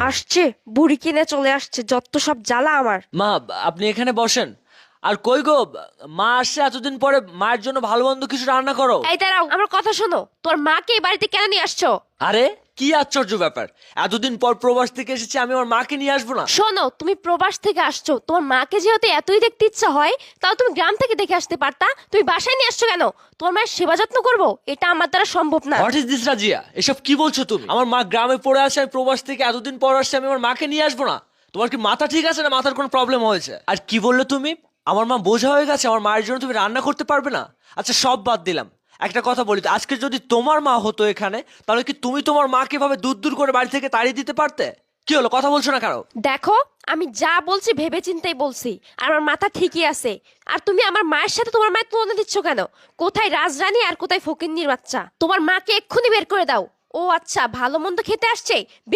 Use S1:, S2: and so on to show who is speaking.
S1: আসছে, বুড়ি কিনে চলে আসছে, যত সব জ্বালা আমার।
S2: মা, আপনি এখানে বসেন। আর কই গো, মা আসছে এতদিন পরে, মায়ের জন্য ভালো মন্দ কিছু রান্না করো।
S1: এই দাঁড়াও, আমার কথা শোনো। তোর মাকে এই বাড়িতে কেন নিয়ে আসছো?
S2: আরে কি আশ্চর্য ব্যাপার, এতদিন পর প্রবাস থেকে এসেছি, আমি আমার মাকে নিয়ে আসবো না?
S1: শোনো, তুমি প্রবাস থেকে আসছো, তোমার মাকে যেহেতু এতই দেখতে ইচ্ছা হয়, তাও তুমি গ্রাম থেকে দেখে আসতে পারতা। তুমি বাসায় নিয়ে আসছো কেন? তোমার মায়ের সেবা যত্ন করবো, এটা আমার দ্বারা সম্ভব না।
S2: হোয়াট ইজ দিস রাজিয়া, এসব কি বলছো তুমি? আমার মা গ্রামে পড়ে আছে, আমি প্রবাস থেকে এতদিন পর আসছে, আমি আমার মাকে নিয়ে আসবো না? তোমার কি মাথা ঠিক আছে না মাথার কোনো প্রবলেম হয়েছে? আর কি বললে তুমি? আমার মা বোঝা হয়ে গেছে, আমার মায়ের জন্য তুমি রান্না করতে পারবে না? আচ্ছা সব বাদ দিলাম, একটা কথা বলি তো, আজকে যদি তোমার মা হতো এখানে, তাহলে কি তুমি তোমার মাকে ভাবে দূর দূর করে বাড়ি থেকে তাড়িয়ে দিতে পারতে? কি হলো, কথা বলছো না কেন?
S1: দেখো, আমি যা বলছি ভেবে চিন্তাই বলছি, আর আমার মাথা ঠিকই আছে। আর তুমি আমার মায়ের সাথে তোমার মায়ের তুলনা দিচ্ছ কেন? কোথায় রাজরানী আর কোথায় ফকিন্নির বাচ্চা? তোমার মাকে এক্ষুনি বের করে দাও। ও আচ্ছা, ভালো মন্দ খেতে আসছে, বেশ